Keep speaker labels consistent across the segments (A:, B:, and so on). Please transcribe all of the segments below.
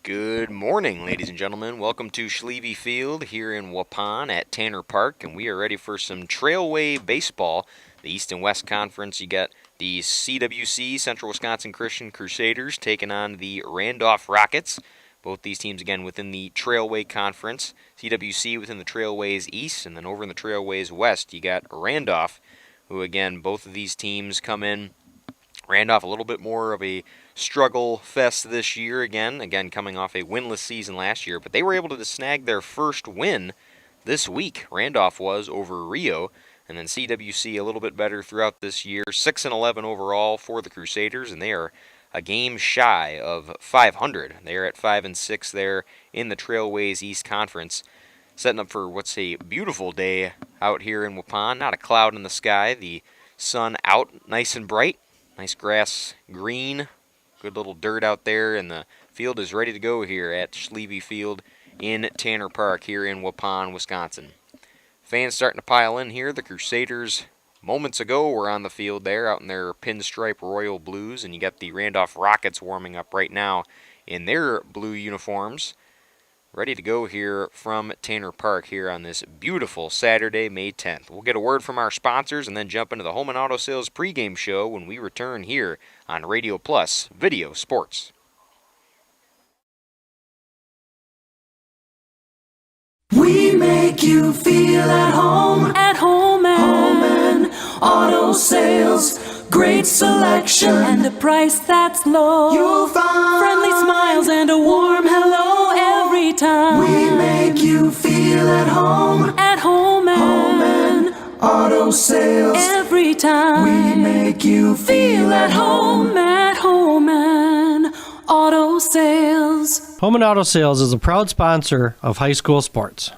A: Good morning, ladies and gentlemen. Welcome to Schlieve Field here in Waupun at Tanner Park, and we are ready for some Trailway baseball. The East and West Conference, you got the CWC, Central Wisconsin Christian Crusaders, taking on the Randolph Rockets. Both these teams, again, within the Trailway Conference. CWC within the Trailways East, and then over in the Trailways West, you got Randolph, who, again, both of these teams come in. Randolph a little bit more of a struggle fest this year again coming off a winless season last year, but they were able to snag their first win this week. Randolph was over Rio, and then CWC a little bit better throughout this year. 6-11 overall for the Crusaders, and they are a game shy of 500. They are at 5-6 there in the Trailways East Conference, setting up for what's a beautiful day out here in Waupun. Not a cloud in the sky, the sun out nice and bright. Nice grass, green, good little dirt out there, and the field is ready to go here at Schlieve Field in Tanner Park here in Waupun, Wisconsin. Fans starting to pile in here. The Crusaders moments ago were on the field there out in their pinstripe royal blues, and you got the Randolph Rockets warming up right now in their blue uniforms. Ready to go here from Tanner Park here on this beautiful Saturday, May 10th. We'll get a word from our sponsors and then jump into the Home and Auto Sales pregame show when we return here on Radio Plus Video Sports.
B: We make you feel at home and auto sales. Great selection and a price that's low. You'll find friendly smiles and a warm hello every time. We make you feel at home and auto sales every time. We make you feel at home and auto sales.
C: Home and Auto Sales is a proud sponsor of high school sports.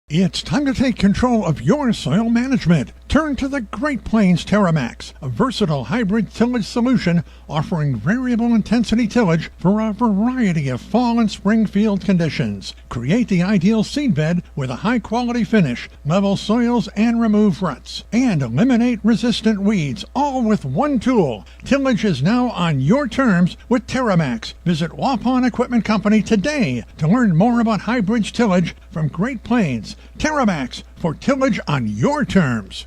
D: It's time to take control of your soil management. Turn to the Great Plains TerraMax, a versatile hybrid tillage solution offering variable intensity tillage for a variety of fall and spring field conditions. Create the ideal seedbed with a high-quality finish, level soils and remove ruts, and eliminate resistant weeds, all with one tool. Tillage is now on your terms with TerraMax. Visit Waupun Equipment Company today to learn more about hybrid tillage from Great Plains. TerraMax, for tillage on your terms.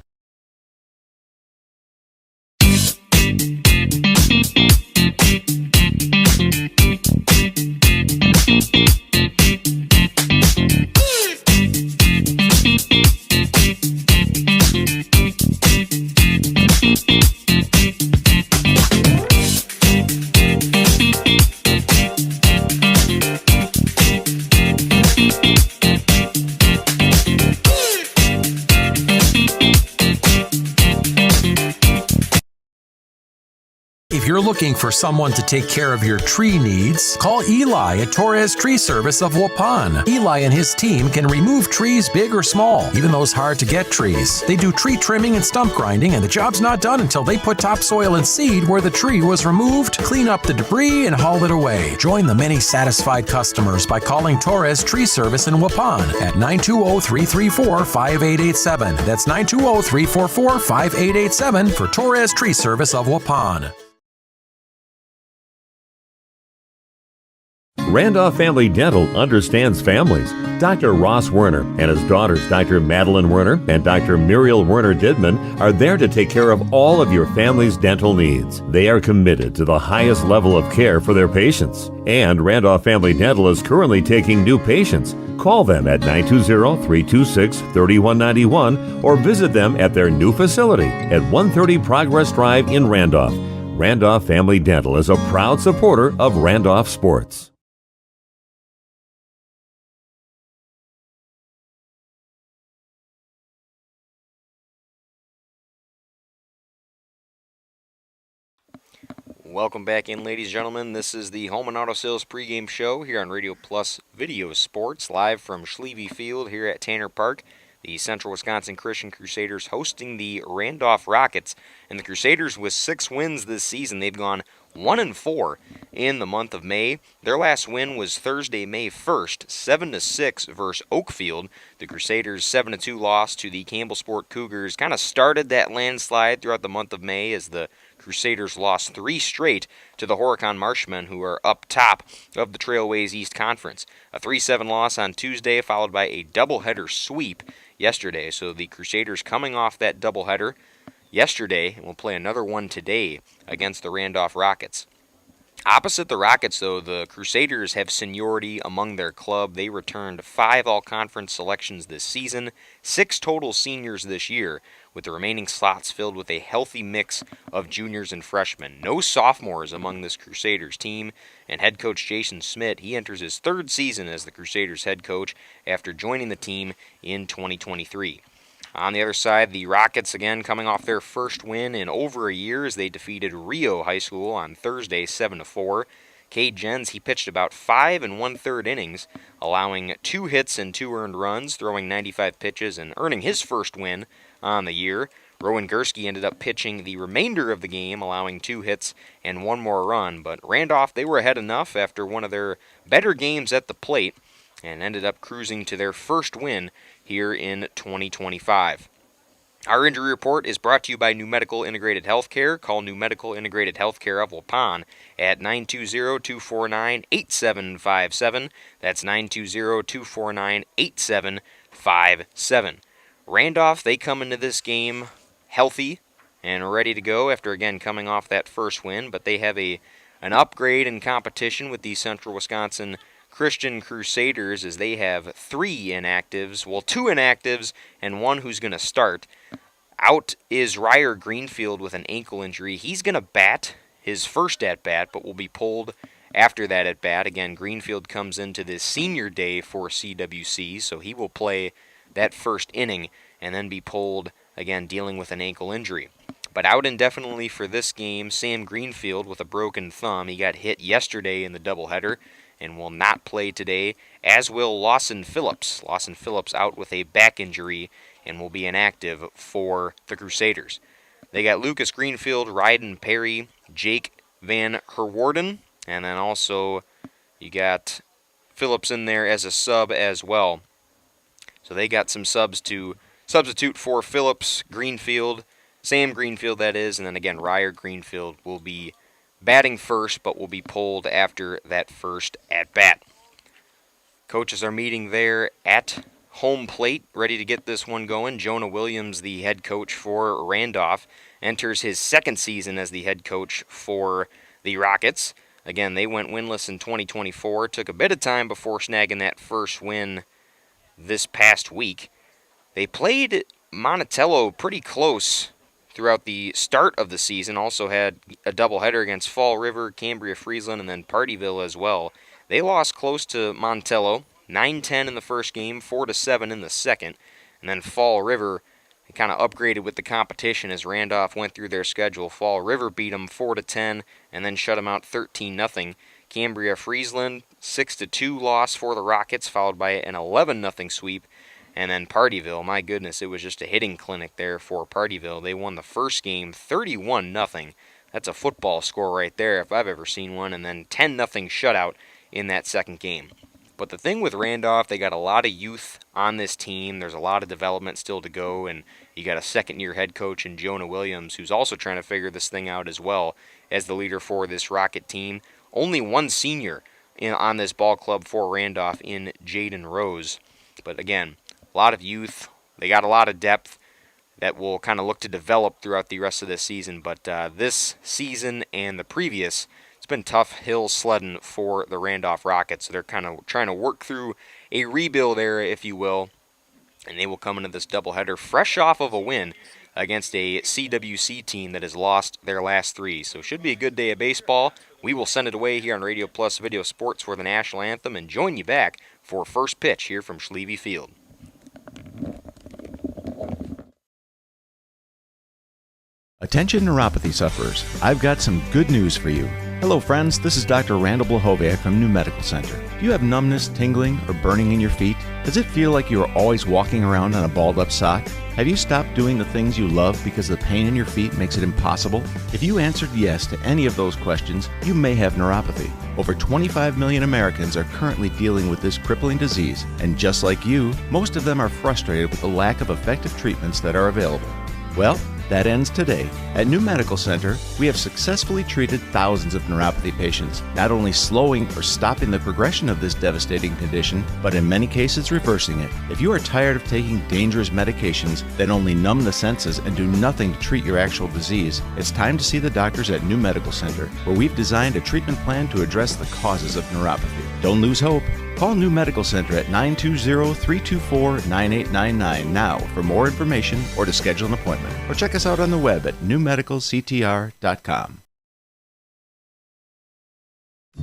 E: If you're looking for someone to take care of your tree needs, call Eli at Torres Tree Service of Waupun. Eli and his team can remove trees big or small, even those hard-to-get trees. They do tree trimming and stump grinding, and the job's not done until they put topsoil and seed where the tree was removed, clean up the debris, and haul it away. Join the many satisfied customers by calling Torres Tree Service in Waupun at 920-334-5887. That's 920-344-5887 for Torres Tree Service of Waupun.
F: Randolph Family Dental understands families. Dr. Ross Werner and his daughters, Dr. Madeline Werner and Dr. Muriel Werner Didman, are there to take care of all of your family's dental needs. They are committed to the highest level of care for their patients. And Randolph Family Dental is currently taking new patients. Call them at 920-326-3191 or visit them at their new facility at 130 Progress Drive in Randolph. Randolph Family Dental is a proud supporter of Randolph sports.
A: Welcome back in, ladies and gentlemen. This is the Home and Auto Sales pregame show here on Radio Plus Video Sports, live from Schlieve Field here at Tanner Park. The Central Wisconsin Christian Crusaders hosting the Randolph Rockets. And the Crusaders, with 6 wins this season, they've gone 1-4 in the month of May. Their last win was Thursday, May 1st, 7-6 versus Oakfield. The Crusaders' 7-2 loss to the Campbellsport Cougars kind of started that landslide throughout the month of May as the Crusaders lost 3 straight to the Horicon Marshmen, who are up top of the Trailways East Conference. A 3-7 loss on Tuesday, followed by a doubleheader sweep yesterday. So the Crusaders coming off that doubleheader yesterday and will play another one today against the Randolph Rockets. Opposite the Rockets, though, the Crusaders have seniority among their club. They returned 5 all-conference selections this season, 6 total seniors this year, with the remaining slots filled with a healthy mix of juniors and freshmen. No sophomores among this Crusaders team, and head coach Jason Smith, he enters his 3rd season as the Crusaders head coach after joining the team in 2023. On the other side, the Rockets, again, coming off their first win in over a year as they defeated Rio High School on Thursday, 7-4. Cade Jens, he pitched about 5 1/3 innings, allowing 2 hits and 2 earned runs, throwing 95 pitches and earning his first win on the year. Rowan Gursky ended up pitching the remainder of the game, allowing 2 hits and 1 more run. But Randolph, they were ahead enough after one of their better games at the plate and ended up cruising to their first win here in 2025. Our injury report is brought to you by New Medical Integrated Healthcare. Call New Medical Integrated Healthcare of Waupun at 920-249-8757. That's 920-249-8757. Randolph, they come into this game healthy and ready to go after, again, coming off that first win, but they have an upgrade in competition with the Central Wisconsin Christian Crusaders, as they have 3 inactives, well, 2 inactives and 1 who's going to start. Out is Ryer Greenfield with an ankle injury. He's going to bat his first at-bat, but will be pulled after that at-bat. Again, Greenfield comes into this senior day for CWC, so he will play that first inning and then be pulled, again, dealing with an ankle injury. But out indefinitely for this game, Sam Greenfield with a broken thumb. He got hit yesterday in the doubleheader and will not play today, as will Lawson Phillips. Lawson Phillips out with a back injury and will be inactive for the Crusaders. They got Lucas Greenfield, Ryden Perry, Jake Van Herwarden, and then also you got Phillips in there as a sub as well. So they got some subs to substitute for Phillips, Greenfield, Sam Greenfield that is, and then again Ryer Greenfield will be batting first, but will be pulled after that first at-bat. Coaches are meeting there at home plate, ready to get this one going. Jonah Williams, the head coach for Randolph, enters his 2nd season as the head coach for the Rockets. Again, they went winless in 2024. Took a bit of time before snagging that first win this past week. They played Monticello pretty close throughout the start of the season. Also had a doubleheader against Fall River, Cambria Friesland, and then Partyville as well. They lost close to Monticello, 9-10 in the first game, 4-7 in the second. And then Fall River, they kind of upgraded with the competition as Randolph went through their schedule. Fall River beat them 4-10 and then shut them out 13-0. Cambria Friesland, 6-2 loss for the Rockets, followed by an 11-0 sweep. And then Partyville, my goodness, it was just a hitting clinic there for Partyville. They won the first game 31-0. That's a football score right there if I've ever seen one. And then 10-0 shutout in that second game. But the thing with Randolph, they got a lot of youth on this team. There's a lot of development still to go. And you got a second-year head coach in Jonah Williams, who's also trying to figure this thing out as well as the leader for this Rocket team. Only 1 senior on this ball club for Randolph in Jaden Rose. But again, a lot of youth. They got a lot of depth that will kind of look to develop throughout the rest of this season. But this season and the previous, it's been tough hill sledding for the Randolph Rockets. So they're kind of trying to work through a rebuild era, if you will. And they will come into this doubleheader fresh off of a win against a CWC team that has lost their last 3. So it should be a good day of baseball. We will send it away here on Radio Plus Video Sports for the National Anthem and join you back for first pitch here from Schlieve Field.
G: Attention neuropathy sufferers, I've got some good news for you. Hello friends, this is Dr. Randall Blahoviak from New Medical Center. Do you have numbness, tingling, or burning in your feet? Does it feel like you are always walking around on a balled up sock? Have you stopped doing the things you love because the pain in your feet makes it impossible? If you answered yes to any of those questions, you may have neuropathy. Over 25 million Americans are currently dealing with this crippling disease, and just like you, most of them are frustrated with the lack of effective treatments that are available. Well, That ends today. At New Medical Center, we have successfully treated thousands of neuropathy patients, not only slowing or stopping the progression of this devastating condition, but in many cases reversing it. If you are tired of taking dangerous medications that only numb the senses and do nothing to treat your actual disease, it's time to see the doctors at New Medical Center, where we've designed a treatment plan to address the causes of neuropathy. Don't lose hope. Call New Medical Center at 920-324-9899 now for more information or to schedule an appointment. Or check us out on the web at newmedicalctr.com.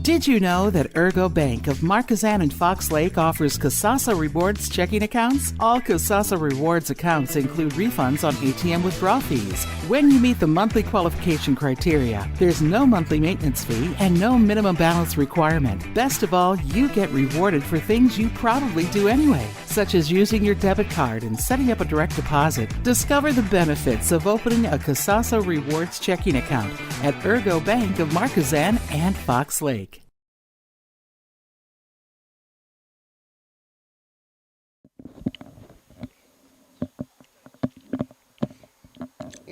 H: Did you know that Ergo Bank of Marquezan and Fox Lake offers Casasa Rewards checking accounts? All Casasa Rewards accounts include refunds on ATM withdrawal fees when you meet the monthly qualification criteria. There's no monthly maintenance fee and no minimum balance requirement. Best of all, you get rewarded for things you probably do anyway, such as using your debit card and setting up a direct deposit. Discover the benefits of opening a Casasa Rewards checking account at Ergo Bank of Marquezan and Fox Lake.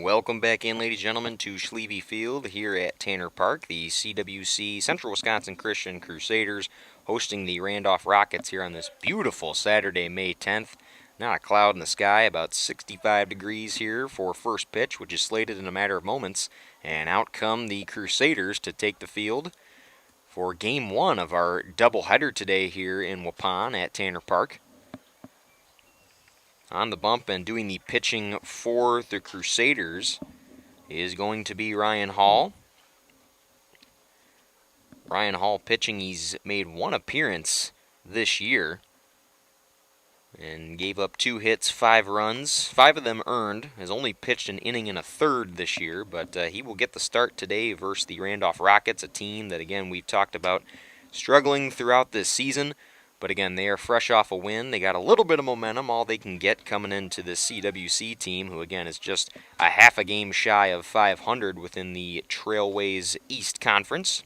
A: Welcome back in, ladies and gentlemen, to Schlieve Field here at Tanner Park. The CWC Central Wisconsin Christian Crusaders hosting the Randolph Rockets here on this beautiful Saturday, May 10th. Not a cloud in the sky, about 65 degrees here for first pitch, which is slated in a matter of moments. And out come the Crusaders to take the field for Game 1 of our doubleheader today here in Waupun at Tanner Park. On the bump and doing the pitching for the Crusaders is going to be Ryan Hall. Ryan Hall pitching, he's made one appearance this year and gave up 2 hits, 5 runs, 5 of them earned. Has only pitched an inning and a third this year, but he will get the start today versus the Randolph Rockets, a team that, again, we've talked about struggling throughout this season. But again, they are fresh off a win. They got a little bit of momentum, all they can get coming into this CWC team, who again is just a half a game shy of 500 within the Trailways East Conference.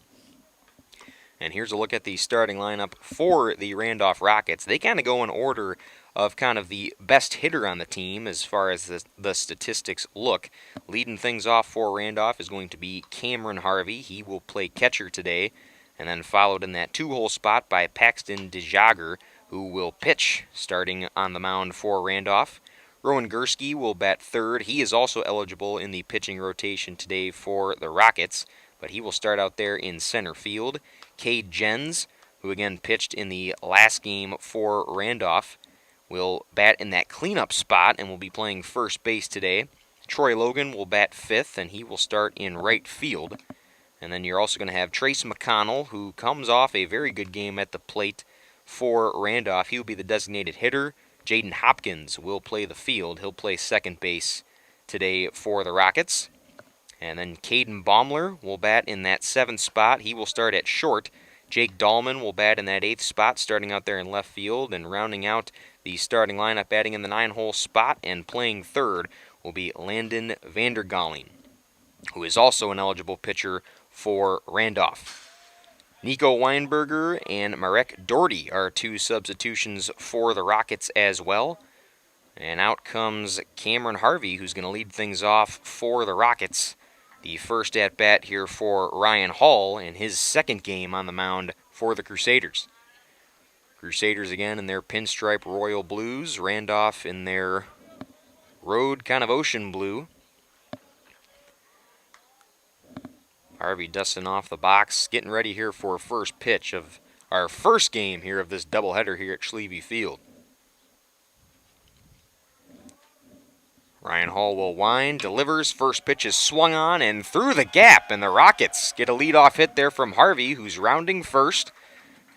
A: And here's a look at the starting lineup for the Randolph Rockets. They kind of go in order of kind of the best hitter on the team as far as the statistics look. Leading things off for Randolph is going to be Cameron Harvey. He will play catcher today. And then followed in that 2-hole spot by Paxton DeJager, who will pitch starting on the mound for Randolph. Rowan Gursky will bat third. He is also eligible in the pitching rotation today for the Rockets, but he will start out there in center field. Cade Jens, who again pitched in the last game for Randolph, will bat in that cleanup spot and will be playing first base today. Troy Logan will bat fifth, and he will start in right field. And then you're also going to have Trace McConnell, who comes off a very good game at the plate for Randolph. He will be the designated hitter. Jaden Hopkins will play the field. He'll play second base today for the Rockets. And then Caden Baumler will bat in that 7th spot. He will start at short. Jake Dahlman will bat in that 8th spot, starting out there in left field. And rounding out the starting lineup, batting in the 9-hole spot and playing third, will be Landon Vandergalen, who is also an eligible pitcher for Randolph. Nico Weinberger and Marek Doherty are 2 substitutions for the Rockets as well. And out comes Cameron Harvey, who's going to lead things off for the Rockets. The first at-bat here for Ryan Hall in his second game on the mound for the Crusaders. Crusaders again in their pinstripe royal blues. Randolph in their road kind of ocean blue. Harvey dusting off the box, getting ready here for first pitch of our first game here of this doubleheader here at Schlieve Field. Ryan Hall will wind, delivers, first pitch is swung on and through the gap, and the Rockets get a leadoff hit there from Harvey, who's rounding first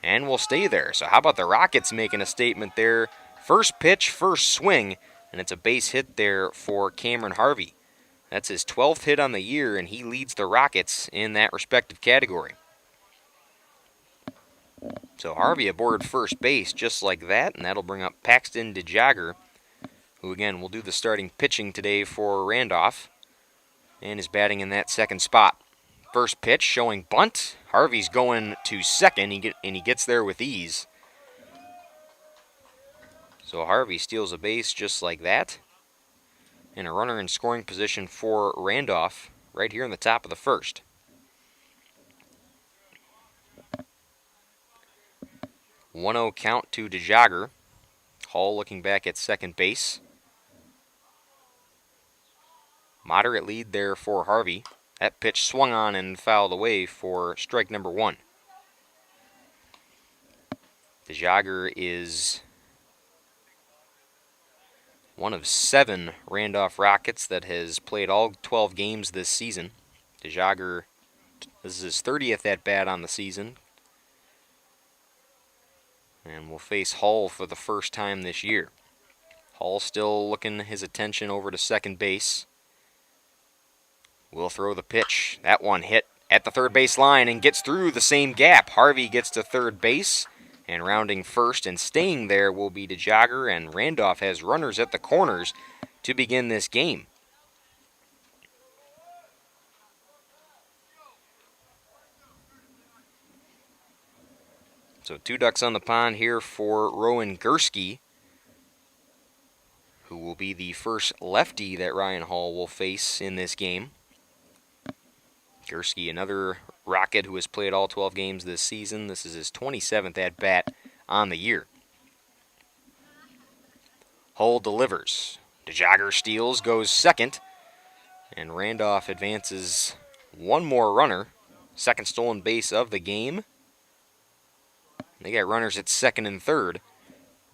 A: and will stay there. So how about the Rockets making a statement there? First pitch, first swing, and it's a base hit there for Cameron Harvey. That's his 12th hit on the year, and he leads the Rockets in that respective category. So Harvey aboard first base just like that, and that'll bring up Paxton DeJager, who again will do the starting pitching today for Randolph, and is batting in that 2nd spot. First pitch showing bunt. Harvey's going to second, and he gets there with ease. So Harvey steals a base just like that. and a runner in scoring position for Randolph right here in the top of the first. One-0 count to DeJager. Hall looking back at second base. Moderate lead there for Harvey. That pitch swung on and fouled away for strike number one. DeJager is one of 7 Randolph Rockets that has played all 12 games this season. DeJager, this is his 30th at-bat on the season. And will face Hall for the first time this year. Hall still looking his attention over to second base. Will throw the pitch. That one hit at the third base line and gets through the same gap. Harvey gets to third base, and rounding first and staying there will be DeJager, and Randolph has runners at the corners to begin this game. So 2 ducks on the pond here for Rowan Gursky, who will be the first lefty that Ryan Hall will face in this game. Gursky, another Rocket who has played all 12 games this season. This is his 27th at-bat on the year. Hull delivers. DeJager steals, goes second, and Randolph advances one more runner. Second stolen base of the game. They got runners at second and third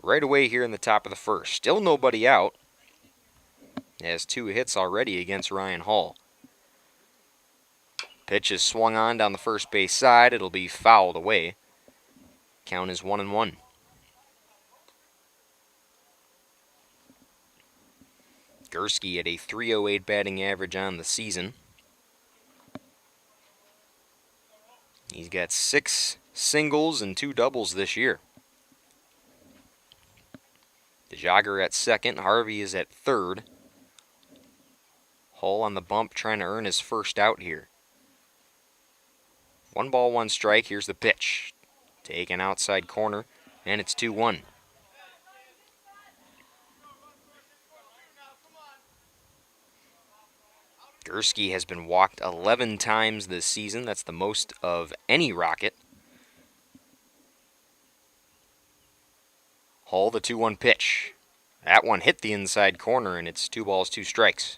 A: right away here in the top of the first. Still nobody out. Has 2 hits already against Ryan Hall. Pitch is swung on down the first base side. It'll be fouled away. Count is 1-1. Gursky at a .308 batting average on the season. He's got 6 singles and 2 doubles this year. DeJager at second. Harvey is at third. Hull on the bump trying to earn his first out here. 1 ball, 1 strike. Here's the pitch. Taken outside corner, and it's 2-1. Gursky has been walked 11 times this season. That's the most of any Rocket. Hull, the 2-1 pitch. That one hit the inside corner, and it's 2 balls, 2 strikes.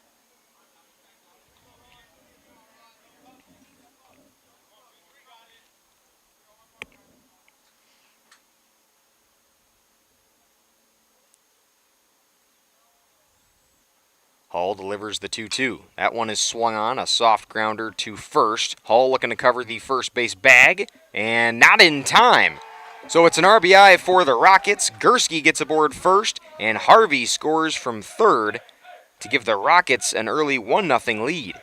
A: Hull delivers the 2-2. That one is swung on, a soft grounder to first. Hull looking to cover the first base bag, and not in time. So it's an RBI for the Rockets. Gursky gets aboard first, and Harvey scores from third to give the Rockets an early 1-0 lead.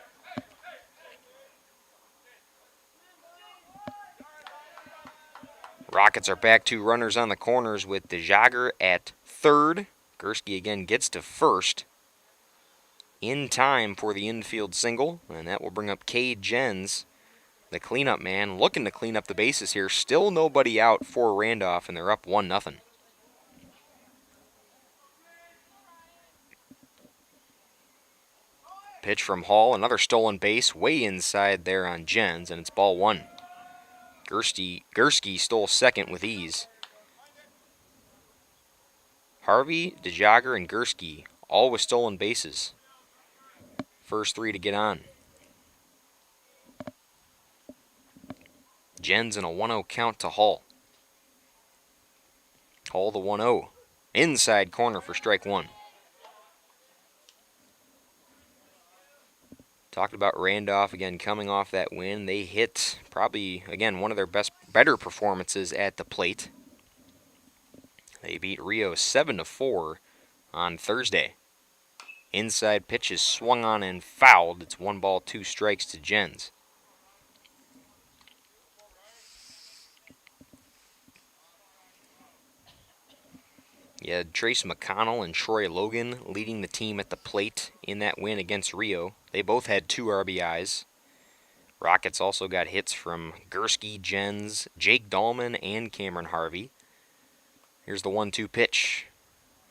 A: Rockets are back 2 runners on the corners with DeJager at third. Gursky again gets to first. In time for the infield single, and that will bring up Cade Jens, the cleanup man, looking to clean up the bases here. Still nobody out for Randolph, and they're up 1-0. Pitch from Hall, another stolen base, way inside there on Jens, and it's ball 1. Gursky stole second with ease. Harvey, DeJager, and Gursky, all with stolen bases. First 3 to get on. Jens in a 1-0 count to Hull. Hull the 1-0. Inside corner for strike 1. Talked about Randolph again coming off that win. They hit probably, again, one of their better performances at the plate. They beat Rio 7-4 on Thursday. Inside pitch is swung on and fouled. It's 1 ball, 2 strikes to Jens. You had Trace McConnell and Troy Logan leading the team at the plate in that win against Rio. They both had 2 RBIs. Rockets also got hits from Gursky, Jens, Jake Dahlman, and Cameron Harvey. Here's the 1-2 pitch.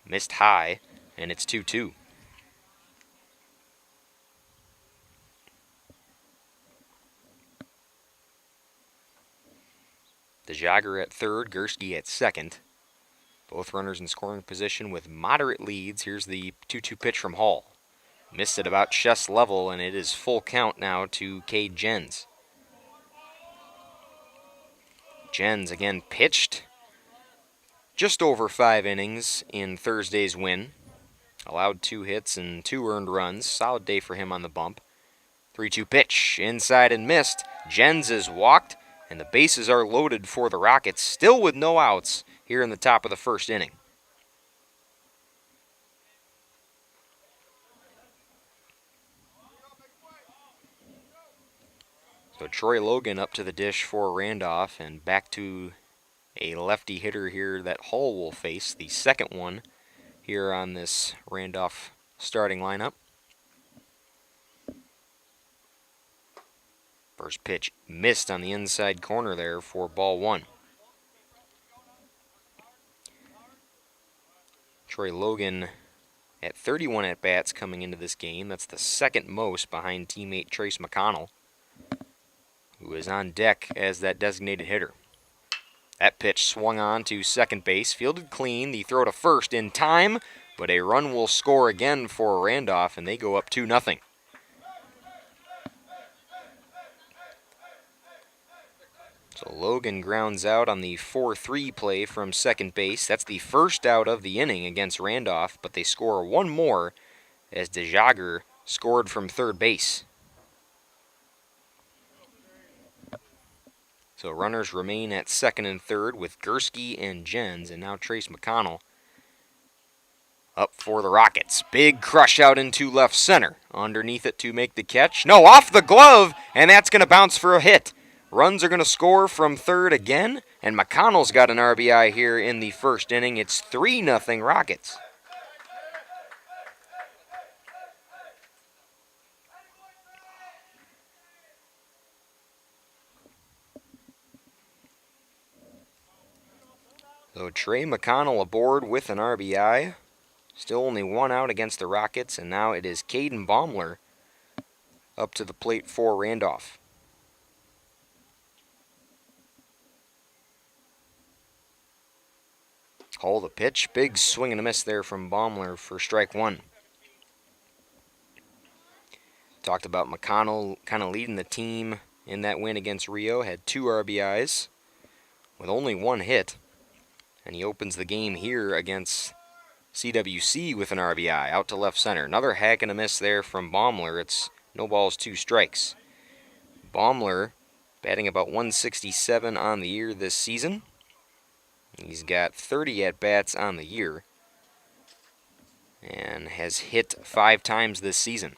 A: Missed high, and it's 2-2. DeJager at third, Gursky at second. Both runners in scoring position with moderate leads. Here's the 2-2 pitch from Hall. Missed it about chest level, and it is full count now to Cade Jens. Jens again pitched just over 5 innings in Thursday's win. Allowed 2 hits and 2 earned runs. Solid day for him on the bump. 3-2 pitch, inside and missed. Jens is walked, and the bases are loaded for the Rockets, still with no outs here in the top of the first inning. So Troy Logan up to the dish for Randolph, and back to a lefty hitter here that Hall will face, the second one here on this Randolph starting lineup. First pitch missed on the inside corner there for ball 1. Troy Logan at 31 at-bats coming into this game. That's the second most behind teammate Trace McConnell, who is on deck as that designated hitter. That pitch swung on to second base, fielded clean, the throw to first in time, but a run will score again for Randolph, and they go up 2-0. So Logan grounds out on the 4-3 play from second base. That's the first out of the inning against Randolph, but they score one more as DeJager scored from third base. So runners remain at second and third with Gursky and Jens, and now Trace McConnell up for the Rockets. Big crush out into left center. Underneath it to make the catch. No, off the glove, and that's going to bounce for a hit. Runs are going to score from third again, and McConnell's got an RBI here in the first inning. It's 3-0 Rockets. So Trey McConnell aboard with an RBI. Still only one out against the Rockets, and now it is Caden Baumler up to the plate for Randolph. Hall the pitch. Big swing and a miss there from Baumler for strike 1. Talked about McConnell kind of leading the team in that win against Rio. Had 2 RBIs with only 1 hit. And he opens the game here against CWC with an RBI out to left center. Another hack and a miss there from Baumler. It's no balls, 2 strikes. Baumler batting about 167 on the year this season. He's got 30 at-bats on the year and has hit 5 times this season.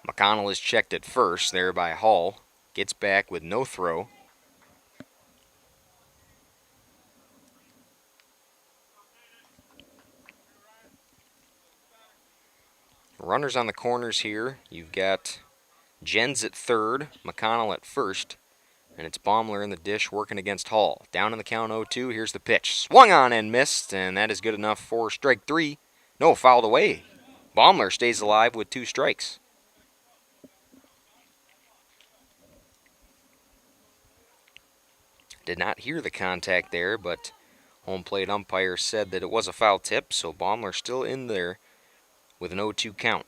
A: McConnell is checked at first there by Hall. Gets back with no throw. Runners on the corners here. You've got Jens at third, McConnell at first. And it's Baumler in the dish working against Hall. Down in the count 0-2. Here's the pitch. Swung on and missed, and that is good enough for strike 3. No, fouled away. Baumler stays alive with 2 strikes. Did not hear the contact there, but home plate umpire said that it was a foul tip, so Baumler still in there with an 0-2 count.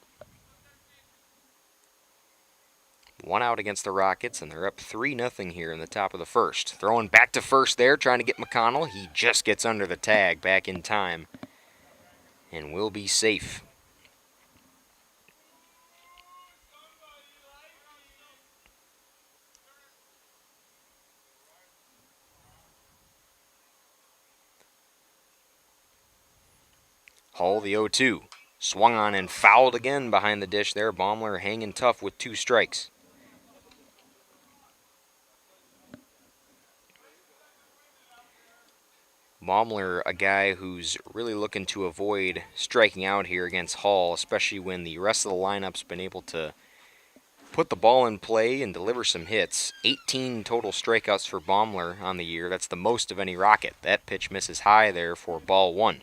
A: 1 out against the Rockets, and they're up 3-0 here in the top of the first. Throwing back to first there, trying to get McConnell. He just gets under the tag back in time and will be safe. Hall the 0-2. Swung on and fouled again behind the dish there. Baumler hanging tough with 2 strikes. Baumler, a guy who's really looking to avoid striking out here against Hall, especially when the rest of the lineup's been able to put the ball in play and deliver some hits. 18 total strikeouts for Baumler on the year. That's the most of any Rocket. That pitch misses high there for ball 1.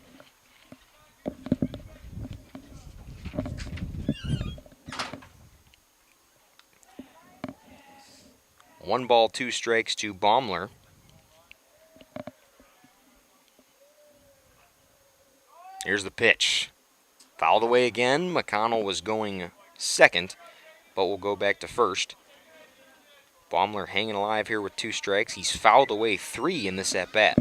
A: 1 ball, 2 strikes to Baumler. Here's the pitch. Fouled away again. McConnell was going second, but will go back to first. Baumler hanging alive here with 2 strikes. He's fouled away 3 in this at-bat.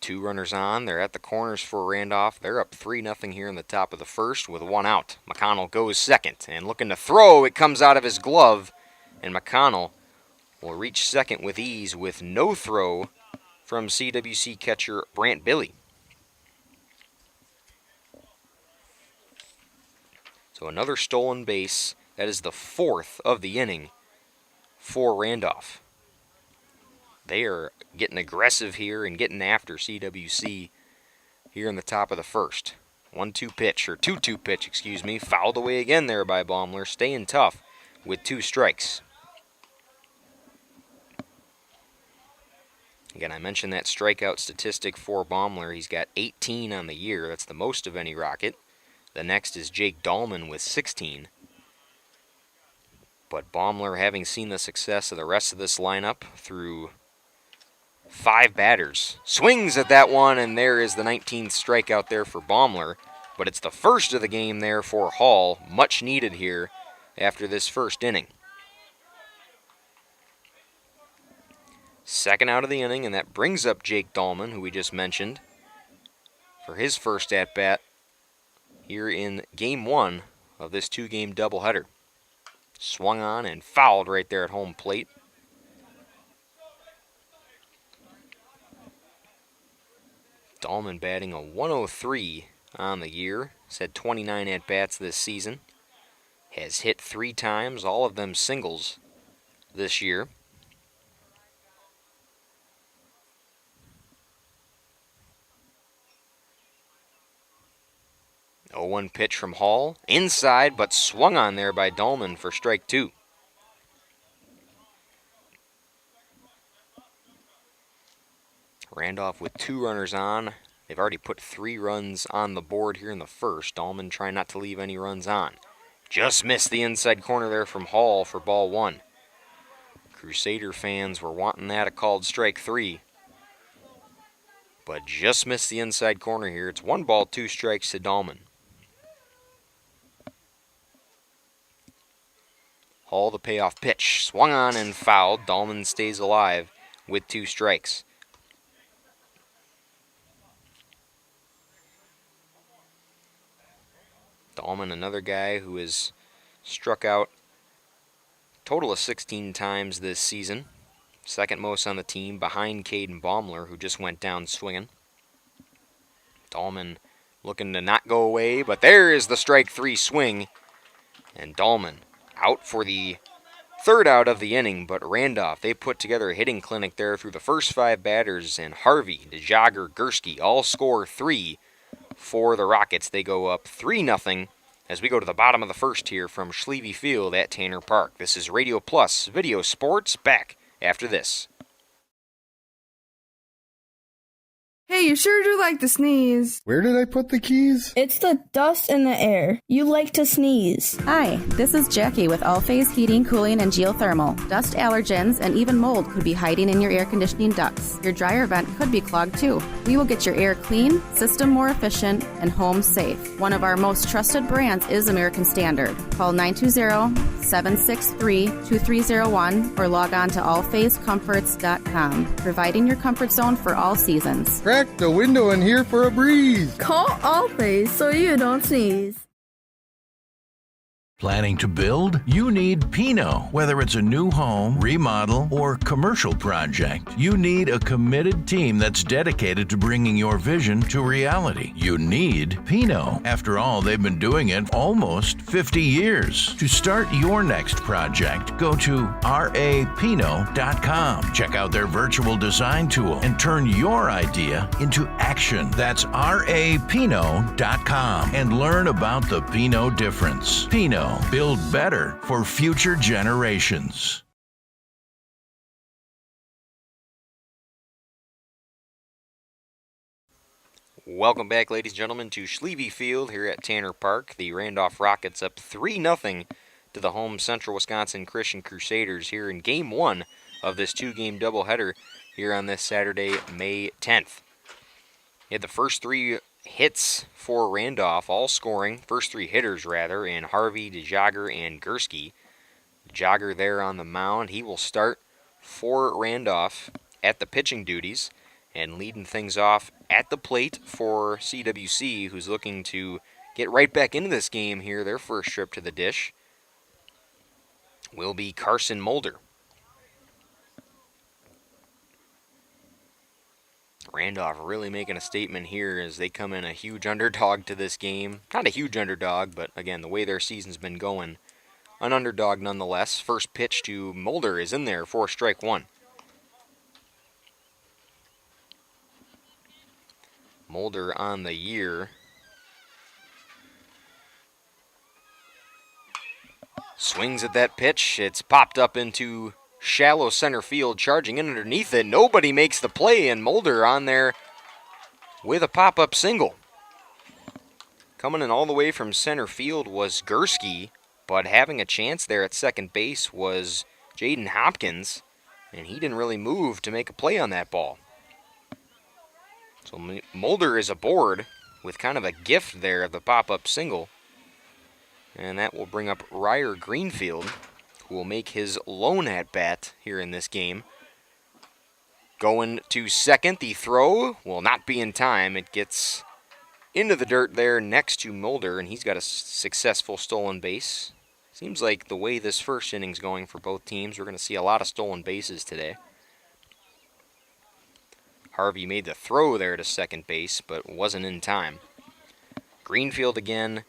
A: Two runners on. They're at the corners for Randolph. They're up 3-0 here in the top of the first with 1 out. McConnell goes second and looking to throw. It comes out of his glove, and McConnell will reach second with ease with no throw from CWC catcher Brant Billy. So another stolen base. That is the 4th of the inning for Randolph. They are getting aggressive here and getting after CWC here in the top of the first. 1-2 pitch, or 2-2 pitch, excuse me. Fouled away again there by Baumler, staying tough with 2 strikes. Again, I mentioned that strikeout statistic for Baumler. He's got 18 on the year. That's the most of any Rocket. The next is Jake Dahlman with 16. But Baumler, having seen the success of the rest of this lineup through 5 batters, swings at that one, and there is the 19th strikeout there for Baumler. But it's the first of the game there for Hall, much needed here after this first inning. Second out of the inning, and that brings up Jake Dahlman, who we just mentioned, for his first at-bat here in Game 1 of this 2-game doubleheader. Swung on and fouled right there at home plate. Dahlman batting a 103 on the year. He's had 29 at-bats this season. Has hit 3 times, all of them singles this year. A 0-1 pitch from Hall. Inside, but swung on there by Dahlman for strike 2. Randolph with 2 runners on. They've already put 3 runs on the board here in the first. Dahlman trying not to leave any runs on. Just missed the inside corner there from Hall for ball 1. Crusader fans were wanting that a called strike 3. But just missed the inside corner here. It's 1 ball, 2 strikes to Dahlman. Hall, the payoff pitch. Swung on and fouled. Dahlman stays alive with 2 strikes. Dahlman, another guy who has struck out a total of 16 times this season. Second most on the team, behind Caden Baumler, who just went down swinging. Dahlman looking to not go away, but there is the strike 3 swing. And Dahlman out for the 3rd out of the inning, but Randolph, they put together a hitting clinic there through the first 5 batters, and Harvey, DeJager, Gursky all score 3 for the Rockets. They go up 3-0 as we go to the bottom of the first here from Schlieve Field at Tanner Park. This is Radio Plus Video Sports, back after this.
I: Hey, you sure do like to sneeze.
J: Where did I put the keys?
K: It's the dust in the air. You like to sneeze.
L: Hi, this is Jackie with All Phase Heating, Cooling, and Geothermal. Dust allergens and even mold could be hiding in your air conditioning ducts. Your dryer vent could be clogged too. We will get your air clean, system more efficient, and home safe. One of our most trusted brands is American Standard. Call 920-763-2301 or log on to allphasecomforts.com, providing your comfort zone for all seasons.
J: Crack the window in here for a breeze.
K: Call Allphase so you don't sneeze.
M: Planning to build? You need Pinot. Whether it's a new home, remodel, or commercial project, you need a committed team that's dedicated to bringing your vision to reality. You need Pinot. After all, they've been doing it almost 50 years. To start your next project, go to rapinot.com. Check out their virtual design tool and turn your idea into action. That's rapinot.com and learn about the Pinot difference. Pinot. Build better for future generations.
A: Welcome back, ladies and gentlemen, to Schlieve Field here at Tanner Park. The Randolph Rockets up 3-0 to the home Central Wisconsin Christian Crusaders here in Game 1 of this two-game doubleheader here on this Saturday, May 10th. He had the first three hits for Randolph, all scoring, first three hitters rather, in Harvey, DeJager, and Gursky. DeJager there on the mound. He will start for Randolph at the pitching duties. And leading things off at the plate for CWC, who's looking to get right back into this game here, their first trip to the dish, will be Carson Mulder. Randolph really making a statement here as they come in a huge underdog to this game. Not a huge underdog, but again, the way their season's been going, an underdog nonetheless. First pitch to Mulder is in there for strike one. Mulder on the year. Swings at that pitch. It's popped up into shallow center field, charging in underneath it. Nobody makes the play, and Mulder on there with a pop-up single. Coming in all the way from center field was Gursky, but having a chance there at second base was Jaden Hopkins, and he didn't really move to make a play on that ball. So Mulder is aboard with kind of a gift there of the pop-up single. And that will bring up Ryer Greenfield, who will make his lone at-bat here in this game. Going to second, the throw will not be in time. It gets into the dirt there next to Mulder, and he's got a successful stolen base. Seems like the way this first inning's going for both teams, we're going to see a lot of stolen bases today. Harvey made the throw there to second base, but wasn't in time. Greenfield again.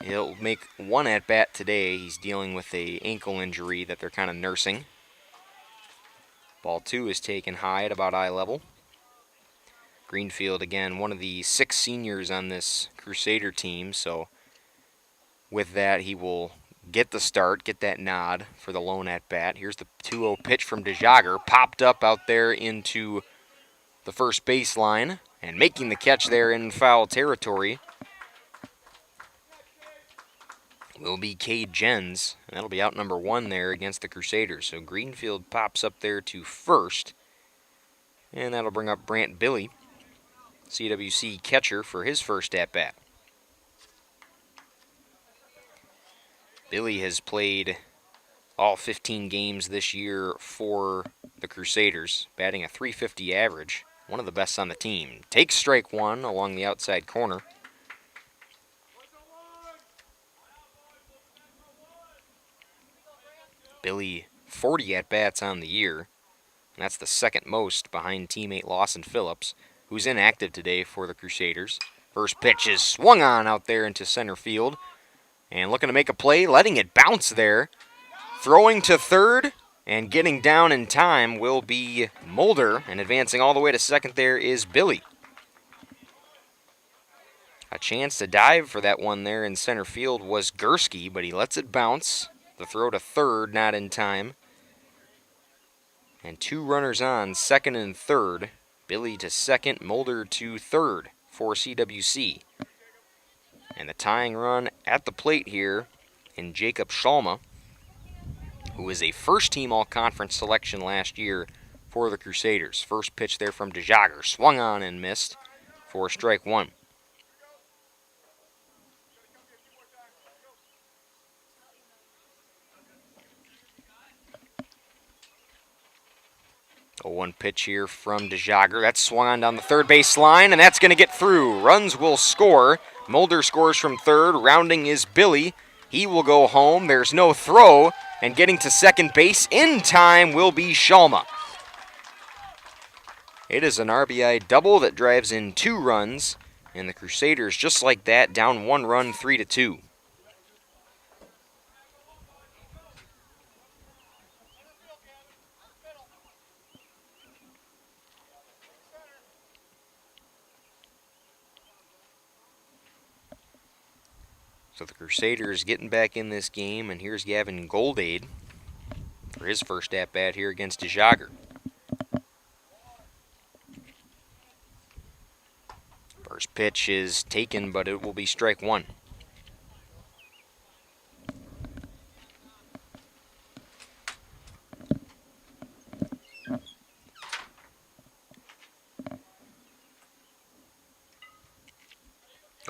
A: He'll make one at-bat today. He's dealing with an ankle injury that they're kind of nursing. Ball two is taken high at about eye level. Greenfield, again, one of the 6 seniors on this Crusader team, so with that he will get the start, get that nod for the lone at-bat. Here's the 2-0 pitch from DeJager, popped up out there into the first baseline, and making the catch there in foul territory will be Cade Jens, and that'll be out number 1 there against the Crusaders. So Greenfield pops up there to first, and that'll bring up Brant Billy, CWC catcher, for his first at-bat. Billy has played all 15 games this year for the Crusaders, batting a .350 average, one of the best on the team. Takes strike one along the outside corner. Billy, 40 at-bats on the year, and that's the second most behind teammate Lawson Phillips, who's inactive today for the Crusaders. First pitch is swung on out there into center field. And looking to make a play, letting it bounce there. Throwing to third and getting down in time will be Mulder. And advancing all the way to second there is Billy. A chance to dive for that one there in center field was Gursky, but he lets it bounce. The throw to third, not in time. And 2 runners on, second and third. Billy to second, Mulder to third for CWC. And the tying run at the plate here in Jacob Schalma, who is a first-team all-conference selection last year for the Crusaders. First pitch there from DeJager, swung on and missed for strike one. A 1 pitch here from DeJager. That's swung on down the third base line, and that's going to get through. Runs will score. Mulder scores from third. Rounding is Billy. He will go home. There's no throw. And getting to second base in time will be Schalma. It is an RBI double that drives in 2 runs. And the Crusaders, just like that, down 1 run, 3-2. So the Crusaders getting back in this game, and here's Gavin Goldade for his first at-bat here against DeJager. First pitch is taken, but it will be strike one.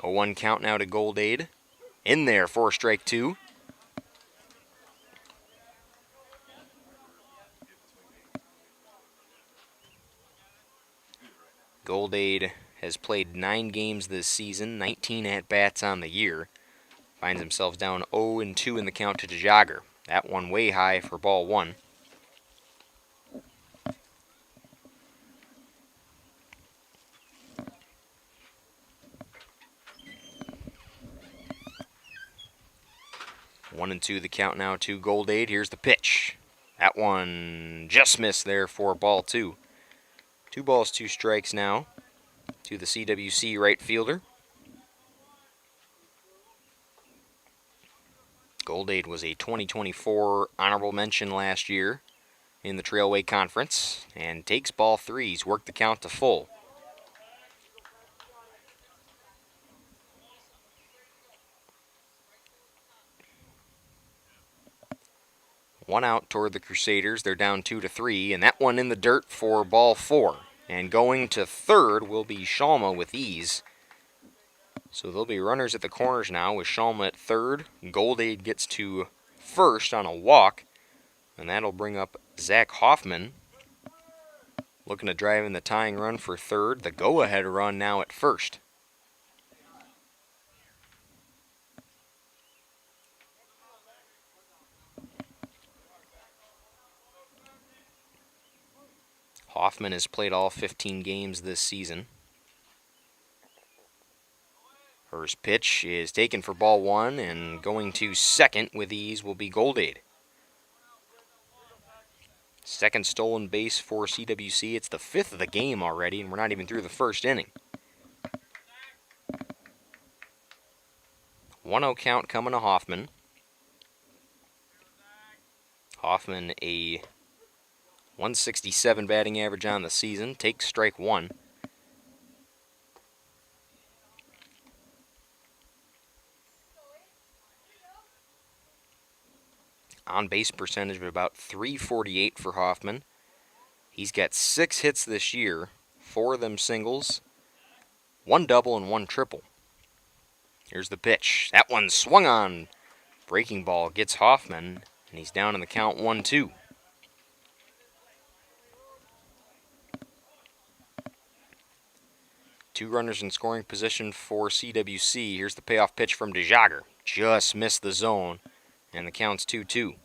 A: A 1 count now to Goldade. In there for strike two. Goldade has played 9 games this season, 19 at-bats on the year. Finds himself down 0-2 in the count to DeJager. That one way high for ball one. 1-2 the count now to Goldade. Here's the pitch. That one just missed there for ball two. 2 balls, 2 strikes now to the CWC right fielder. Goldade was a 2024 honorable mention last year in the Trailway Conference and takes ball 3. He's worked the count to full. One out toward the Crusaders. They're down 2-3, and that one in the dirt for ball 4. And going to third will be Shalma with ease. So there'll be runners at the corners now with Shalma at third. Goldade gets to first on a walk, and that'll bring up Zach Hoffman. Looking to drive in the tying run for third. The go-ahead run now at first. Hoffman has played all 15 games this season. First pitch is taken for ball 1, and going to second with ease will be Goldade. Second stolen base for CWC. It's the 5th of the game already, and we're not even through the first inning. 1-0 count coming to Hoffman. Hoffman, a 167 batting average on the season, takes strike one. On base percentage of about .348 for Hoffman. He's got 6 hits this year, 4 of them singles, 1 double and 1 triple. Here's the pitch. That one swung on. Breaking ball gets Hoffman, and he's down in the count 1-2. Two runners in scoring position for CWC. Here's the payoff pitch from DeJager. Just missed the zone, and the count's 2-2.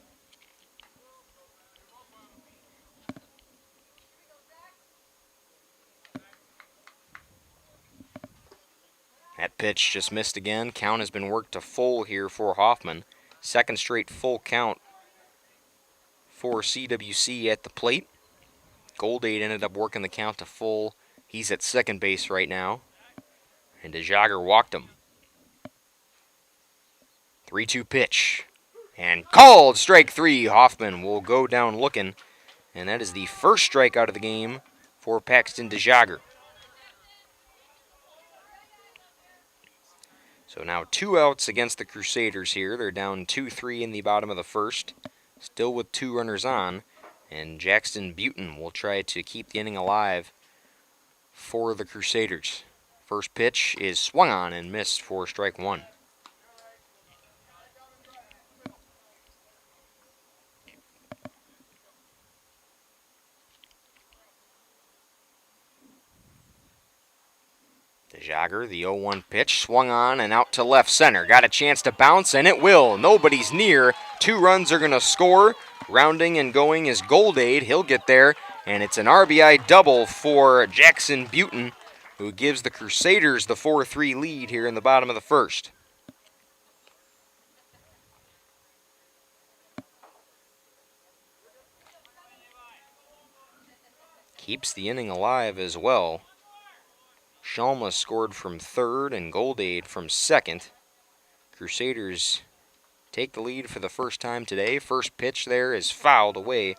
A: That pitch just missed again. Count has been worked to full here for Hoffman. Second straight full count for CWC at the plate. Goldade ended up working the count to full. He's at second base right now, and DeJager walked him. 3-2 pitch, and called strike 3. Hoffman will go down looking, and that is the first strikeout of the game for Paxton DeJager. So now 2 outs against the Crusaders here. They're down 2-3 in the bottom of the first, still with 2 runners on, and Jackson Butin will try to keep the inning alive for the Crusaders. First pitch is swung on and missed for strike 1. DeJager, the 0-1 pitch, swung on and out to left center. Got a chance to bounce, and it will. Nobody's near. 2 runs are going to score. Rounding and going is Goldade. He'll get there, and it's an RBI double for Jackson Butin, who gives the Crusaders the 4-3 lead here in the bottom of the first. Keeps the inning alive as well. Shalma scored from third and Goldade from second. Crusaders take the lead for the first time today. First pitch there is fouled away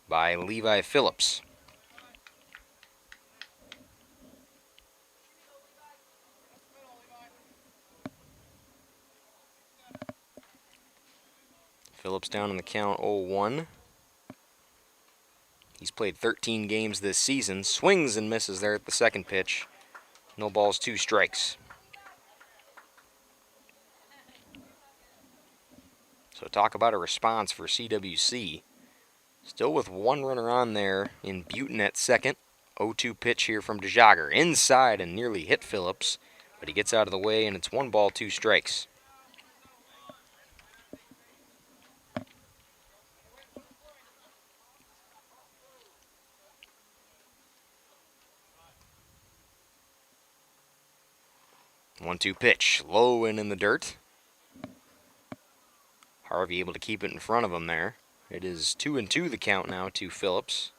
A: by Levi Phillips. Phillips down in the count 0-1. He's played 13 games this season. Swings and misses there at the second pitch. No balls, 2 strikes. So talk about a response for CWC. Still with 1 runner on there in Butin at second. 0-2 pitch here from DeJager. Inside and nearly hit Phillips, but he gets out of the way and it's 1 ball, 2 strikes. One-two pitch, low and in the dirt. Harvey able to keep it in front of him there. It is 2-2 the count now to Phillips.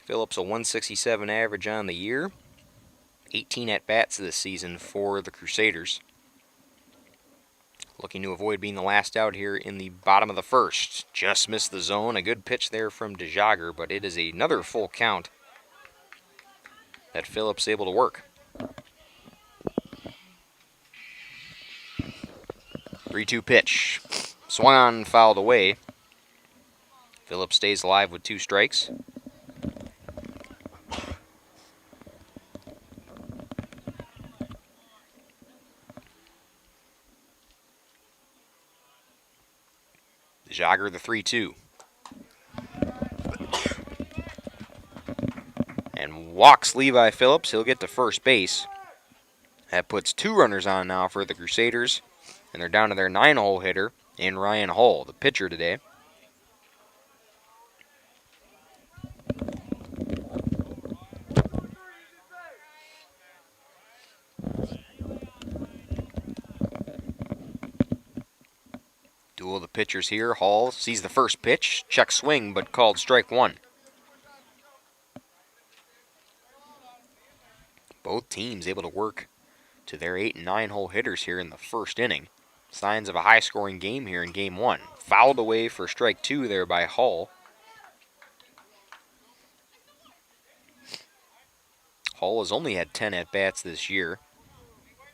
A: Phillips a 167 average on the year. 18 at-bats this season for the Crusaders. Looking to avoid being the last out here in the bottom of the first. Just missed the zone. A good pitch there from DeJager, but it is another full count that Phillips able to work. 3-2 pitch. Swung on, fouled away. Phillips stays alive with 2 strikes. Jogger the 3-2. And walks Levi Phillips. He'll get to first base. That puts 2 runners on now for the Crusaders. And they're down to their 9-hole hitter in Ryan Hull, the pitcher today. Duel of the pitchers here. Hall sees the first pitch, check swing, but called strike 1. Both teams able to work to their 8 and 9-hole hitters here in the first inning. Signs of a high-scoring game here in Game 1. Fouled away for strike 2 there by Hull. Hull has only had 10 at-bats this year.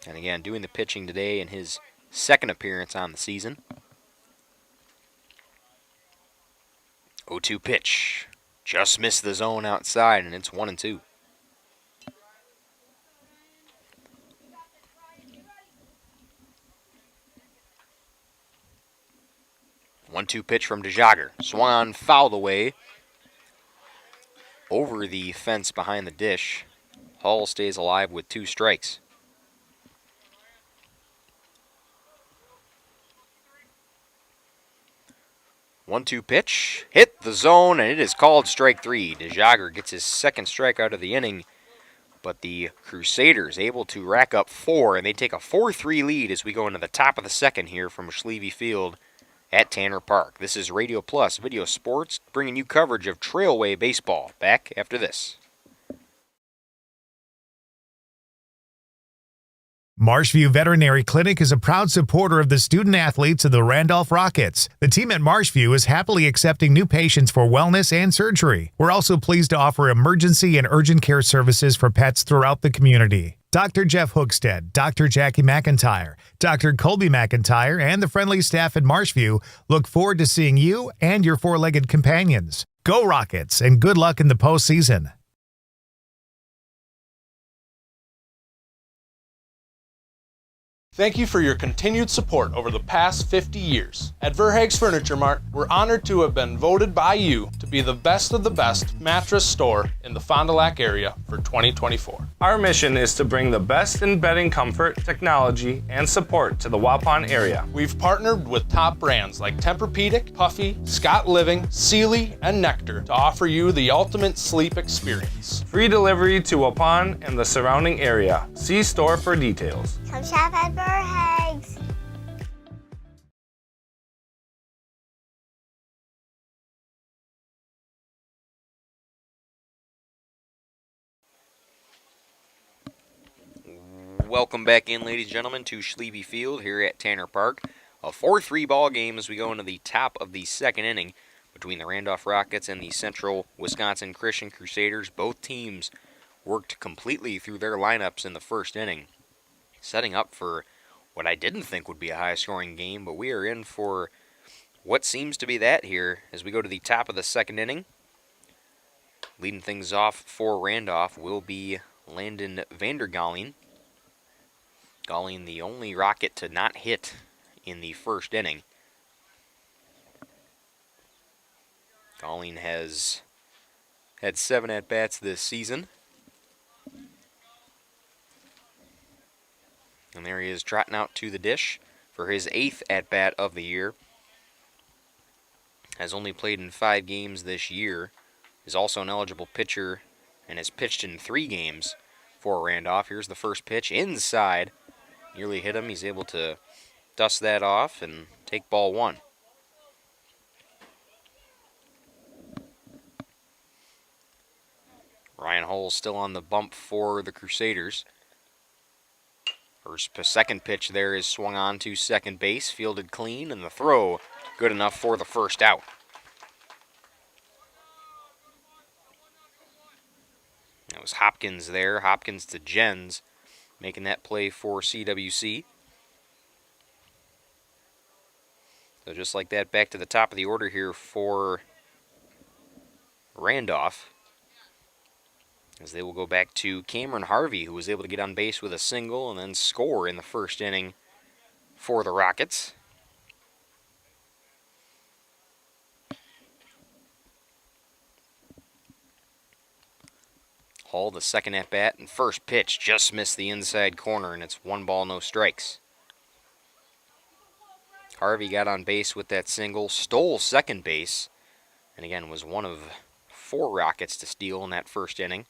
A: And again, doing the pitching today in his second appearance on the season. 0-2 pitch. Just missed the zone outside, and it's 1-2. One-two pitch from DeJager. Swung on, fouled away. Over the fence behind the dish. Hull stays alive with 2 strikes. One-two pitch. Hit the zone, and it is called strike 3. DeJager gets his second strikeout of the inning. But the Crusaders able to rack up 4, and they take a 4-3 lead as we go into the top of the second here from Schlieve Field at Tanner Park. This is Radio Plus Video Sports, bringing you coverage of Trailway Baseball. Back after this.
N: Marshview Veterinary Clinic is a proud supporter of the student-athletes of the Randolph Rockets. The team at Marshview is happily accepting new patients for wellness and surgery. We're also pleased to offer emergency and urgent care services for pets throughout the community. Dr. Jeff Hookstead, Dr. Jackie McIntyre, Dr. Colby McIntyre, and the friendly staff at Marshview look forward to seeing you and your 4-legged companions. Go Rockets, and good luck in the postseason.
O: Thank you for your continued support over the past 50 years. At Verhaeg's Furniture Mart, we're honored to have been voted by you to be the best of the best mattress store in the Fond du Lac area for 2024.
P: Our mission is to bring the best in bedding comfort, technology, and support to the Waupun area.
O: We've partnered with top brands like Tempur-Pedic, Puffy, Scott Living, Sealy, and Nectar to offer you the ultimate sleep experience.
P: Free delivery to Waupun and the surrounding area. See store for details.
Q: Come shop at Verhaeg's.
A: Welcome back in, ladies and gentlemen, to Schlieve Field here at Tanner Park. A 4-3 ball game as we go into the top of the second inning between the Randolph Rockets and the Central Wisconsin Christian Crusaders. Both teams worked completely through their lineups in the first inning, setting up for what I didn't think would be a high-scoring game, but we are in for what seems to be that here as we go to the top of the second inning. Leading things off for Randolph will be Landon Vandergalling. Galling, the only Rocket to not hit in the first inning. Galling has had 7 at-bats this season. And there he is trotting out to the dish for his 8th at-bat of the year. Has only played in 5 games this year. Is also an eligible pitcher and has pitched in 3 games for Randolph. Here's the first pitch inside. Nearly hit him. He's able to dust that off and take ball 1. Ryan Hull still on the bump for the Crusaders. First second pitch there is swung on to second base, fielded clean, and the throw good enough for the first out. That was Hopkins there. Hopkins to Jens, making that play for CWC. So just like that, back to the top of the order here for Randolph, as they will go back to Cameron Harvey, who was able to get on base with a single and then score in the first inning for the Rockets. Hall, the second at-bat, and first pitch just missed the inside corner, and it's 1 ball, no strikes. Harvey got on base with that single, stole second base, and again was one of 4 Rockets to steal in that first inning,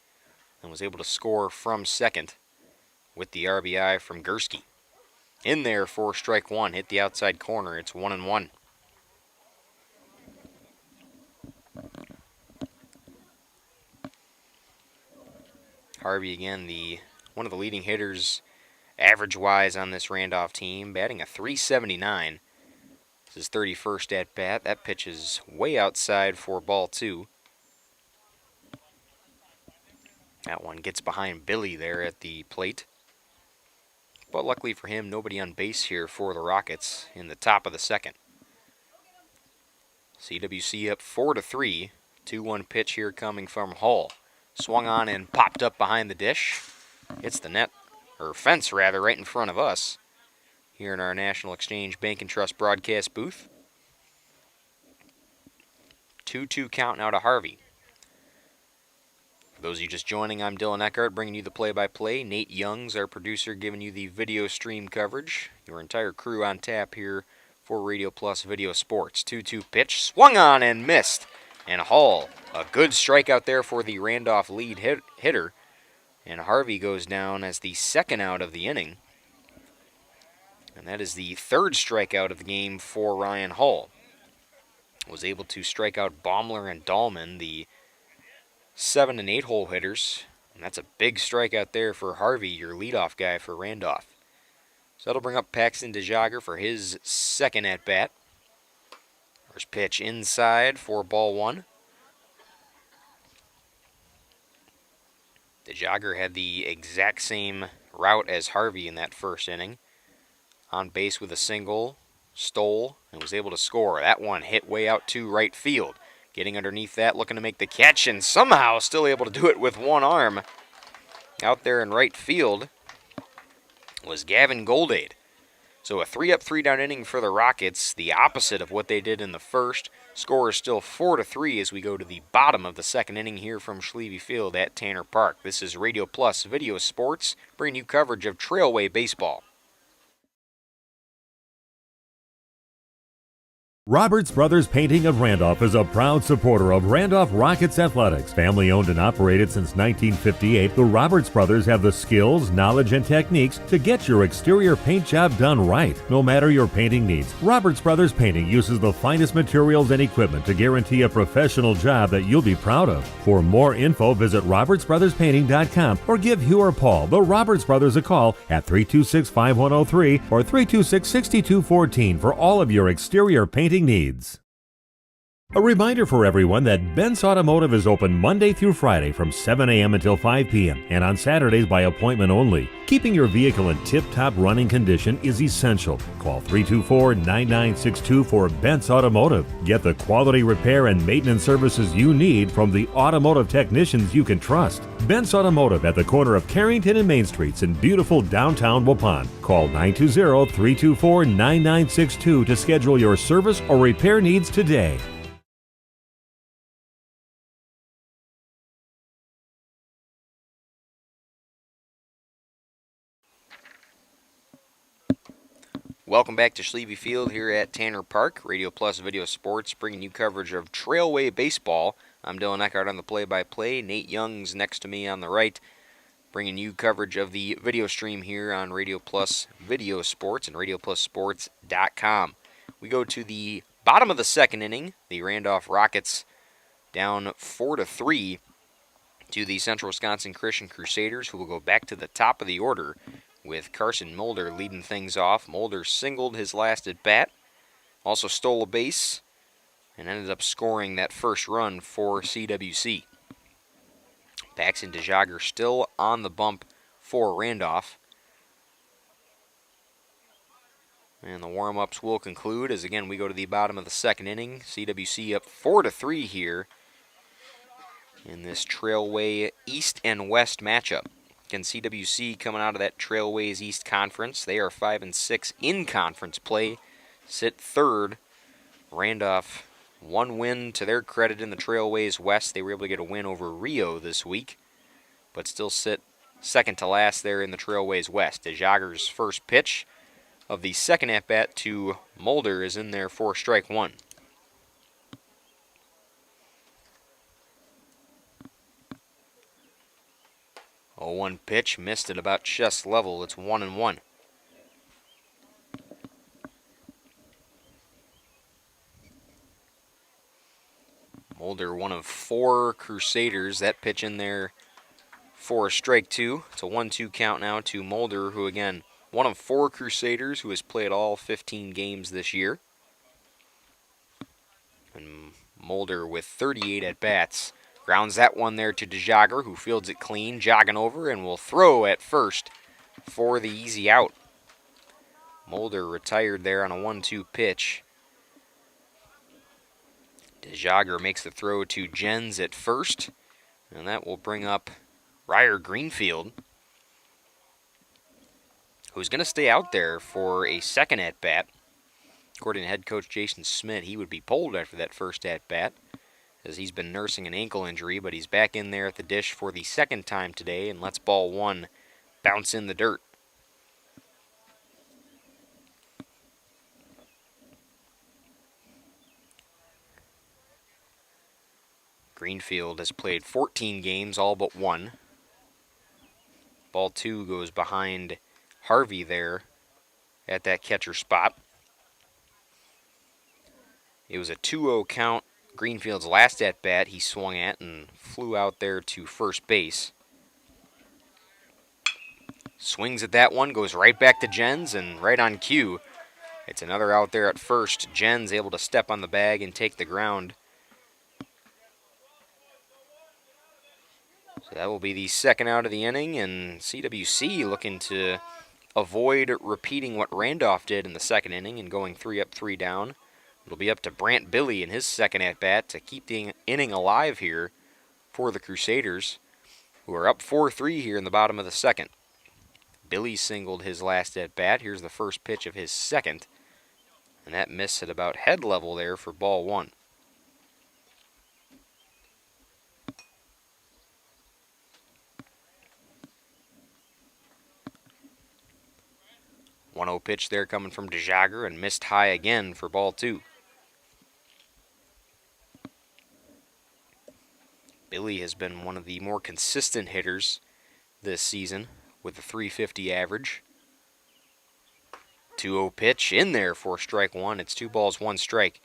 A: and was able to score from second with the RBI from Gursky. In there for strike 1, hit the outside corner. It's 1-1. Harvey again, one of the leading hitters average-wise on this Randolph team, batting a .379. This is 31st at-bat. That pitch is way outside for ball 2. That one gets behind Billy there at the plate. But luckily for him, nobody on base here for the Rockets in the top of the second. CWC up 4-3. 2-1 pitch here coming from Hull. Swung on and popped up behind the dish. Hits the net, or fence rather, right in front of us here in our National Exchange Bank and Trust broadcast booth. 2-2 count now to Harvey. For those of you just joining, I'm Dylan Eckhart bringing you the play-by-play. Nate Young's our producer giving you the video stream coverage. Your entire crew on tap here for Radio Plus Video Sports. 2-2 pitch, swung on and missed. And Hall, a good strikeout there for the Randolph lead hitter. And Harvey goes down as the second out of the inning. And that is the 3rd strikeout of the game for Ryan Hull. Was able to strike out Baumler and Dahlman, the 7 and 8 hole hitters. And that's a big strikeout there for Harvey, your leadoff guy for Randolph. So that'll bring up Paxton DeJager for his second at-bat. First pitch inside for ball 1. DeJager had the exact same route as Harvey in that first inning. On base with a single, stole, and was able to score. That one hit way out to right field. Getting underneath that, looking to make the catch, and somehow still able to do it with one arm. Out there in right field was Gavin Goldade. So a 3-up, 3-down inning for the Rockets, the opposite of what they did in the first. Score is still 4-3 as we go to the bottom of the second inning here from Schlieve Field at Tanner Park. This is Radio Plus Video Sports, bringing you coverage of Trailway Baseball.
F: Roberts Brothers Painting of Randolph is a proud supporter of Randolph Rockets athletics. Family owned and operated since 1958, the Roberts Brothers have the skills, knowledge, and techniques to get your exterior paint job done right, no matter your painting needs. Roberts Brothers Painting uses the finest materials and equipment to guarantee a professional job that you'll be proud of. For more info, visit robertsbrotherspainting.com or give Hugh or Paul, the Roberts Brothers, a call at 326-5103 or 326-6214 for all of your exterior painting needs. A reminder for everyone that Ben's Automotive is open Monday through Friday from 7 a.m. until 5 p.m. and on Saturdays by appointment only. Keeping your vehicle in tip-top running condition is essential. Call 324-9962 for Ben's Automotive. Get the quality repair and maintenance services you need from the automotive technicians you can trust. Ben's Automotive at the corner of Carrington and Main Streets in beautiful downtown Waupun. Call 920-324-9962 to schedule your service or repair needs today.
A: Welcome back to Schlieve Field here at Tanner Park. Radio Plus Video Sports bringing you coverage of Trailway Baseball. I'm Dylan Eckhart on the play-by-play. Nate Young's next to me on the right, bringing you coverage of the video stream here on Radio Plus Video Sports and RadioPlusSports.com. We go to the bottom of the second inning. The Randolph Rockets down 4-3 to the Central Wisconsin Christian Crusaders, who will go back to the top of the order with Carson Mulder leading things off. Mulder singled his last at bat, also stole a base, and ended up scoring that first run for CWC. Paxton DeJager still on the bump for Randolph. And the warm-ups will conclude as, again, we go to the bottom of the second inning. CWC up 4-3 here in this Trailway East and West matchup. Again, CWC coming out of that Trailways East Conference. They are 5-6 in conference play, sit third. Randolph, one win to their credit in the Trailways West. They were able to get a win over Rio this week, but still sit second to last there in the Trailways West. DeJager's first pitch of the second at-bat to Mulder is in there for strike one. 0-1 pitch, missed at about chest level. It's 1-1. Mulder, one of four Crusaders. That pitch in there for a strike two. It's a 1-2 count now to Mulder, who, again, one of four Crusaders who has played all 15 games this year. And Mulder with 38 at-bats. Grounds that one there to DeJager, who fields it clean, jogging over, and will throw at first for the easy out. Mulder retired there on a 1-2 pitch. DeJager makes the throw to Jens at first, and that will bring up Ryer Greenfield, who's going to stay out there for a second at-bat. According to head coach Jason Smith, he would be pulled after that first at-bat, as he's been nursing an ankle injury, but he's back in there at the dish for the second time today and lets ball one bounce in the dirt. Greenfield has played 14 games, all but one. Ball two goes behind Harvey there at that catcher spot. It was a 2-0 count. Greenfield's last at-bat he swung at and flew out there to first base. Swings at that one, goes right back to Jens, and right on cue, it's another out there at first. Jens able to step on the bag and take the ground. So that will be the second out of the inning, and CWC looking to avoid repeating what Randolph did in the second inning and going 3 up, 3 down. It'll be up to Brant Billy in his second at-bat to keep the inning alive here for the Crusaders, who are up 4-3 here in the bottom of the second. Billy singled his last at-bat. Here's the first pitch of his second, and that missed at about head level there for ball one. One 1-0 pitch there coming from DeJager and missed high again for ball two. Billy has been one of the more consistent hitters this season with a .350 average. 2-0 pitch in there for strike one. It's 2 balls, 1 strike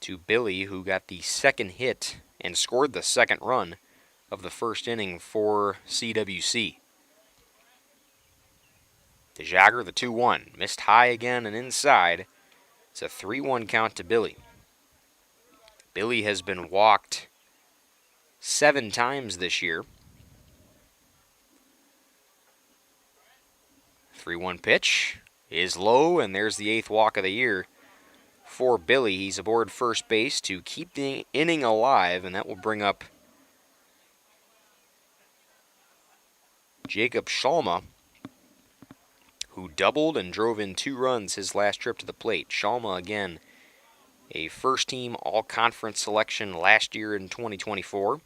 A: to Billy, who got the second hit and scored the second run of the first inning for CWC. DeJager, the 2-1. Missed high again and inside. It's a 3-1 count to Billy. Billy has been walked 7 times this year. 3-1 pitch is low, and there's the 8th walk of the year for Billy. He's aboard first base to keep the inning alive, and that will bring up Jacob Schalma, who doubled and drove in 2 runs his last trip to the plate. Schalma, again, a first-team all-conference selection last year in 2024.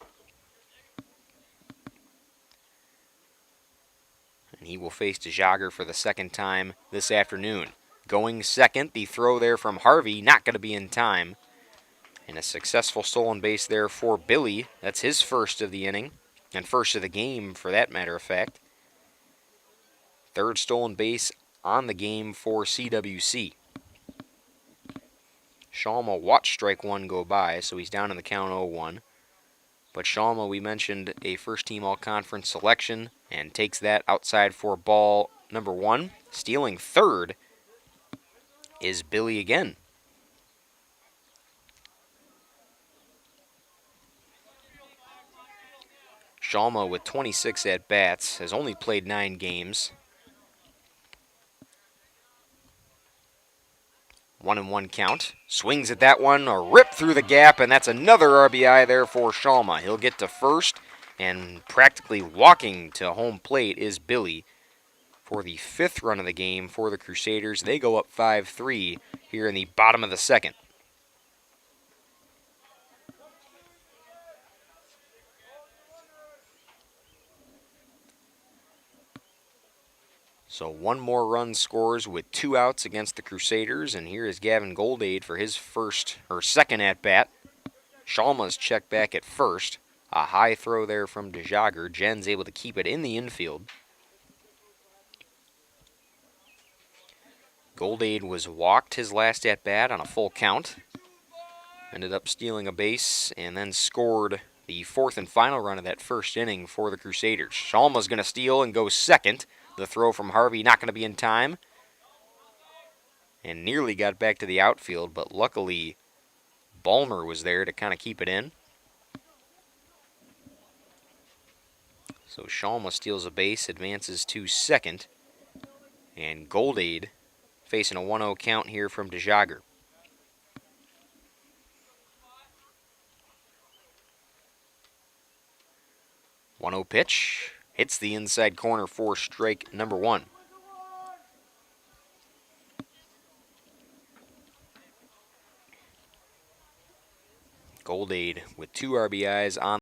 A: And he will face DeJager for the 2nd time this afternoon. Going second, the throw there from Harvey, not going to be in time. And a successful stolen base there for Billy. That's his first of the inning, and first of the game for that matter of fact. 3rd stolen base on the game for CWC. Schalma watched strike 1 go by, so he's down in the count 0-1. But Schalma, we mentioned, a first-team all-conference selection, and takes that outside for ball number 1. Stealing third is Billy again. Schalma, with 26 at-bats, has only played 9 games. 1-1 count. Swings at that one, a rip through the gap, and that's another RBI there for Schalma. He'll get to first, and practically walking to home plate is Billy for the 5th run of the game for the Crusaders. They go up 5-3 here in the bottom of the 2nd. So 1 more run scores with 2 outs against the Crusaders, and here is Gavin Goldade for his 2nd at-bat. Schalma's checked back at first. A high throw there from DeJager. Jen's able to keep it in the infield. Goldade was walked his last at-bat on a full count. Ended up stealing a base and then scored the 4th and final run of that 1st inning for the Crusaders. Schalma's going to steal and go second. The throw from Harvey not going to be in time. And nearly got back to the outfield, but luckily Ballmer was there to kind of keep it in. So Schalma steals a base, advances to second. And Goldade facing a 1-0 count here from DeJager. .1-0 pitch. Hits the inside corner for strike number 1. Goldade with 2 RBIs on